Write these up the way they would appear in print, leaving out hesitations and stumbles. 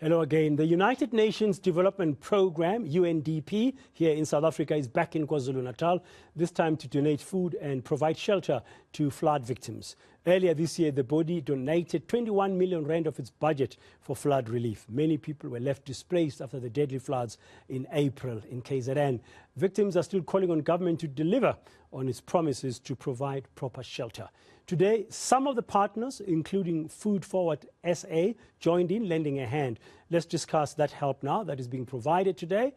Hello again. The United Nations Development Programme, UNDP, here in South Africa is back in KwaZulu-Natal, this time to donate food and provide shelter to flood victims. Earlier this year, the body donated 21 million rand of its budget for flood relief. Many people were left displaced after the deadly floods in April in KZN. Victims are still calling on government to deliver on its promises to provide proper shelter. Today, some of the partners, including Food Forward SA, joined in lending a hand. Let's discuss that help now that is being provided today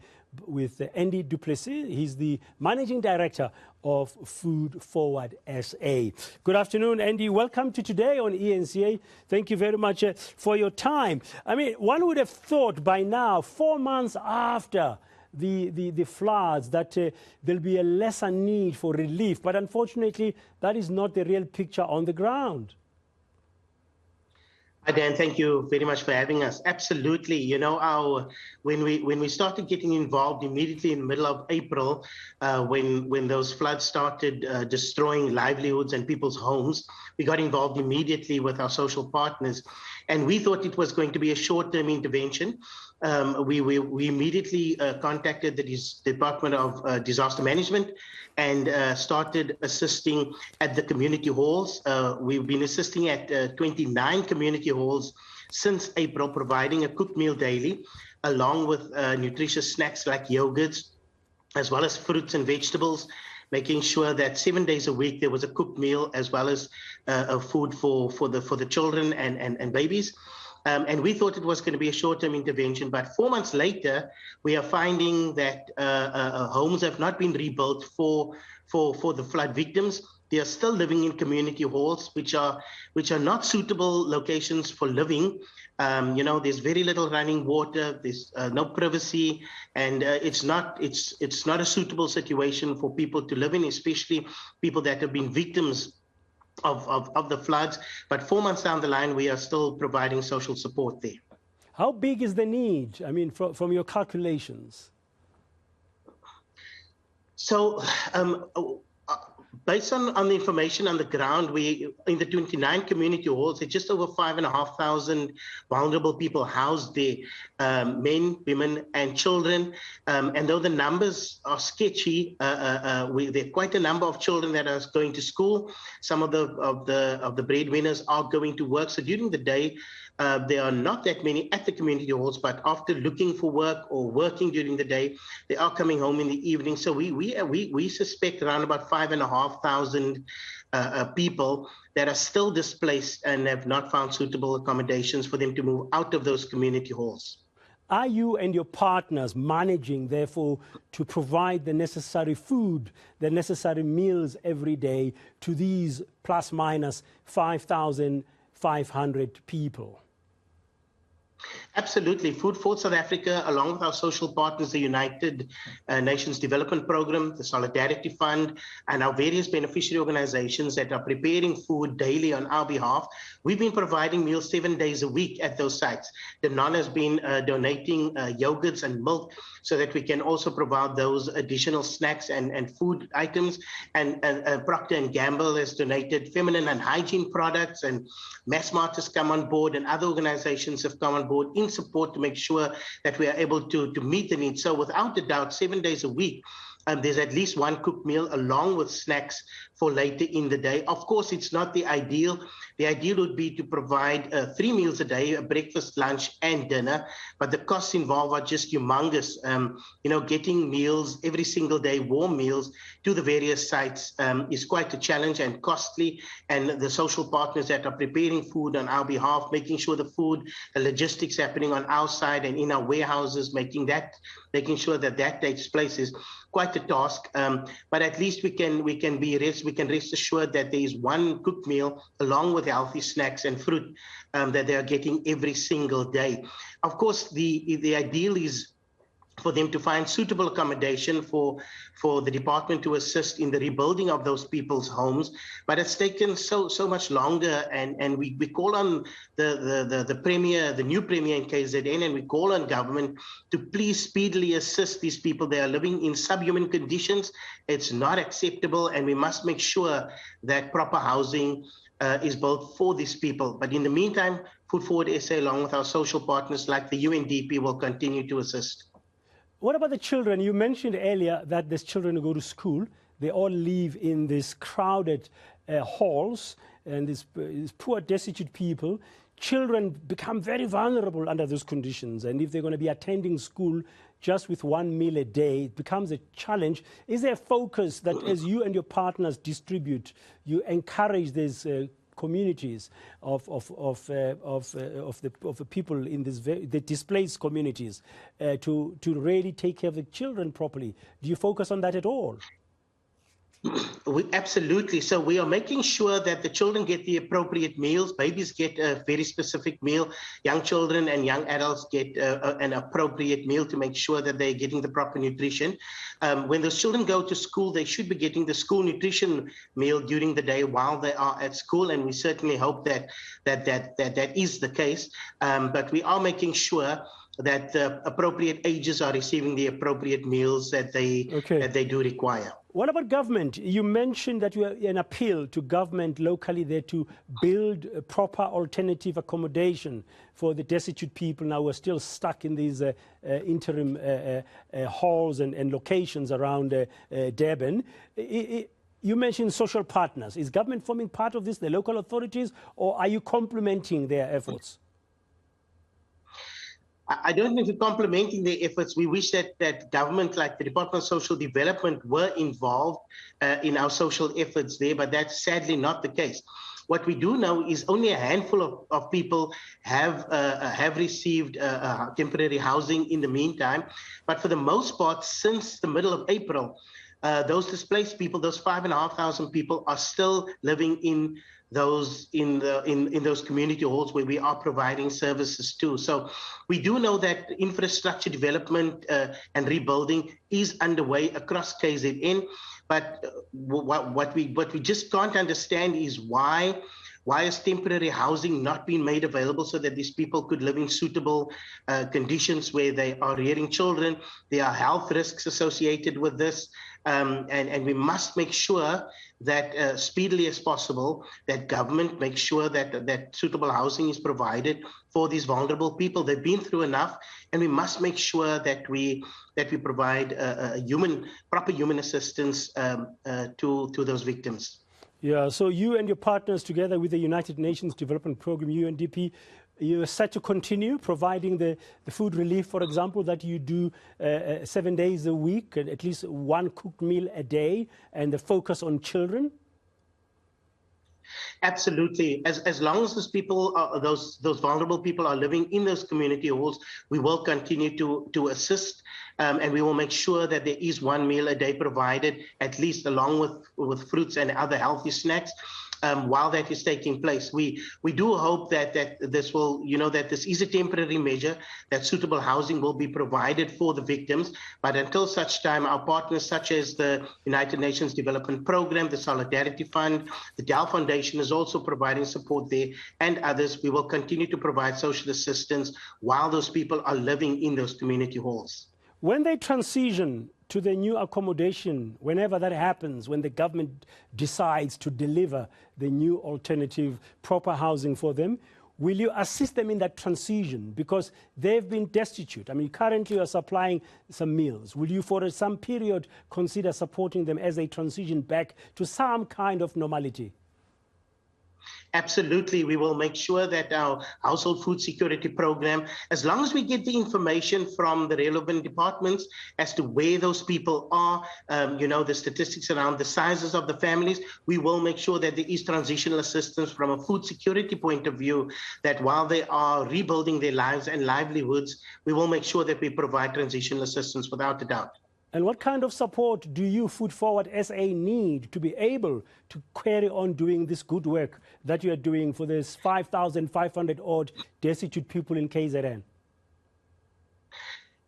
with Andy Duplessis. He's the Managing Director of Food Forward SA. Good afternoon, Andy. Welcome to Today on ENCA. Thank you very much for your time. I mean, one would have thought by now, 4 months after the floods, that there'll be a lesser need for relief. But unfortunately, that is not the real picture on the ground. Hi, Dan. Thank you very much for having us. Absolutely. You know, when we started getting involved immediately in the middle of April, when those floods started destroying livelihoods and people's homes, we got involved immediately with our social partners. And we thought it was going to be a short-term intervention. We immediately contacted the Department of Disaster Management and started assisting at the community halls. We've been assisting at 29 community halls since April, providing a cooked meal daily, along with nutritious snacks like yogurts, as well as fruits and vegetables, making sure that 7 days a week there was a cooked meal, as well as food for the children and babies. And we thought it was going to be a short-term intervention, but 4 months later, we are finding that homes have not been rebuilt for the flood victims. They are still living in community halls, which are not suitable locations for living. You know, there's very little running water, there's no privacy, and it's not a suitable situation for people to live in, especially people that have been victims of the floods. But 4 months down the line, we are still providing social support there. How big is the need? I mean, from your calculations? So, based on the information on the ground, we in the 29 community halls, it's just over 5,500 vulnerable people housed there, men, women, and children. And though the numbers are sketchy, there are quite a number of children that are going to school. Some of the breadwinners are going to work. So during the day, there are not that many at the community halls, but after looking for work or working during the day, they are coming home in the evening. So we suspect around about 5,500 people that are still displaced and have not found suitable accommodations for them to move out of those community halls. Are you and your partners managing, therefore, to provide the necessary food, the necessary meals every day to these plus minus 5,500 people? Absolutely. Food for South Africa, along with our social partners, the United Nations Development Programme, the Solidarity Fund, and our various beneficiary organizations that are preparing food daily on our behalf, we've been providing meals 7 days a week at those sites. The NON has been donating yogurts and milk so that we can also provide those additional snacks and food items. And Procter & Gamble has donated feminine and hygiene products, and Massmart has come on board, and other organizations have come on board in support to make sure that we are able to meet the needs. So without a doubt, 7 days a week, there's at least one cooked meal along with snacks for later in the day. Of course, it's not the ideal. The ideal would be to provide 3 meals a day, a breakfast, lunch, and dinner. But the costs involved are just humongous. You know, getting meals every single day, warm meals, to the various sites is quite a challenge and costly. And the social partners that are preparing food on our behalf, making sure the food, the logistics happening on our side and in our warehouses, making sure that takes place is quite a task. But at least we can rest assured that there is one cooked meal along with healthy snacks and fruit that they are getting every single day. Of course, the ideal is for them to find suitable accommodation for the department to assist in the rebuilding of those people's homes, but it's taken so much longer, and we call on the premier, the new premier in KZN, and we call on government to please speedily assist these people. They are living in subhuman conditions. It's not acceptable, and we must make sure that proper housing is built for these people. But in the meantime, Food Forward SA, along with our social partners like the UNDP, will continue to assist. What about the children? You mentioned earlier that there's children who go to school. They all live in these crowded halls, and these poor, destitute people. Children become very vulnerable under those conditions, and if they're going to be attending school just with one meal a day, it becomes a challenge. Is there a focus that as you and your partners distribute, you encourage these communities of the people in the displaced communities to really take care of the children properly? Do you focus on that at all? Absolutely. So we are making sure that the children get the appropriate meals. Babies get a very specific meal. Young children and young adults get an appropriate meal to make sure that they're getting the proper nutrition. When those children go to school, they should be getting the school nutrition meal during the day while they are at school, and we certainly hope that is the case. But we are making sure that the appropriate ages are receiving the appropriate meals that they do require. What about government? You mentioned that you are an appeal to government locally there to build a proper alternative accommodation for the destitute people now who are still stuck in these interim halls and locations around Durban. You mentioned social partners. Is government forming part of this, the local authorities, or are you complementing their efforts? I don't think we're complementing their efforts. We wish that government, like the Department of Social Development, were involved in our social efforts there, but that's sadly not the case. What we do know is only a handful of people have received temporary housing in the meantime. But for the most part, since the middle of April, those displaced people, those 5,500 people, are still living in those community halls where we are providing services to. So we do know that infrastructure development and rebuilding is underway across KZN, but what we just can't understand is why has temporary housing not been made available so that these people could live in suitable conditions where they are rearing children. There are health risks associated with this, and we must make sure that speedily as possible, that government makes sure that suitable housing is provided for these vulnerable people. They've been through enough, and we must make sure that we provide proper human assistance to those victims. Yeah, so you and your partners, together with the United Nations Development Programme, UNDP, you are set to continue providing the food relief, for example, that you do 7 days a week, at least one cooked meal a day, and the focus on children? Absolutely. As long as those people, those vulnerable people, are living in those community halls, we will continue to assist, and we will make sure that there is one meal a day provided, at least along with fruits and other healthy snacks. While that is taking place, we do hope that this will, that this is a temporary measure, that suitable housing will be provided for the victims. But until such time, our partners such as the United Nations Development Programme, the Solidarity Fund, the Dell Foundation is also providing support there, and others, we will continue to provide social assistance while those people are living in those community halls. When they transition to the new accommodation, whenever that happens, when the government decides to deliver the new alternative proper housing for them, will you assist them in that transition? Because they've been destitute. I mean, currently you're supplying some meals. Will you, for some period, consider supporting them as they transition back to some kind of normality? Absolutely. We will make sure that our household food security program, as long as we get the information from the relevant departments as to where those people are, the statistics around the sizes of the families, we will make sure that there is transitional assistance from a food security point of view, that while they are rebuilding their lives and livelihoods, we will make sure that we provide transitional assistance without a doubt. And what kind of support do you, Food Forward SA, need to be able to carry on doing this good work that you are doing for this 5,500 odd destitute people in KZN?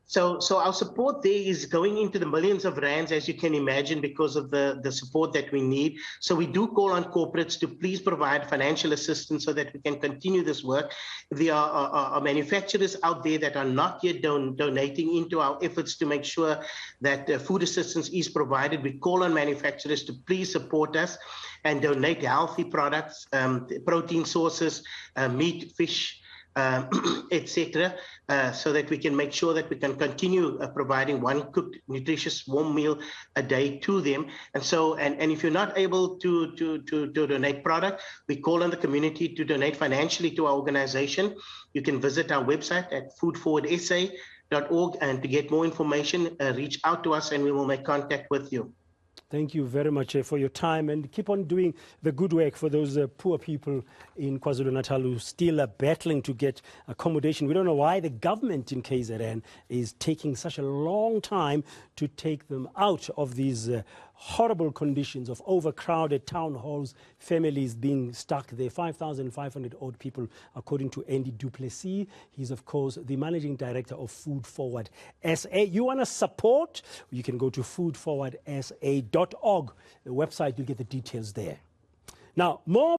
So our support there is going into the millions of rands, as you can imagine, because of the support that we need. So we do call on corporates to please provide financial assistance so that we can continue this work. There are manufacturers out there that are not yet donating into our efforts to make sure that food assistance is provided. We call on manufacturers to please support us and donate healthy products, protein sources, meat, fish, etc., so that we can make sure that we can continue providing one cooked, nutritious, warm meal a day to them. And so, and if you're not able to donate product, we call on the community to donate financially to our organization. You can visit our website at foodforwardsa.org, and to get more information, reach out to us and we will make contact with you. Thank you very much for your time, and keep on doing the good work for those poor people in KwaZulu-Natal who still are battling to get accommodation. We don't know why the government in KZN is taking such a long time to take them out of these horrible conditions of overcrowded town halls, families being stuck there. 5,500 odd people, according to Andy Duplessis. He's, of course, the managing director of Food Forward SA. You want to support? You can go to foodforwardsa.org, the website. You'll get the details there. Now, more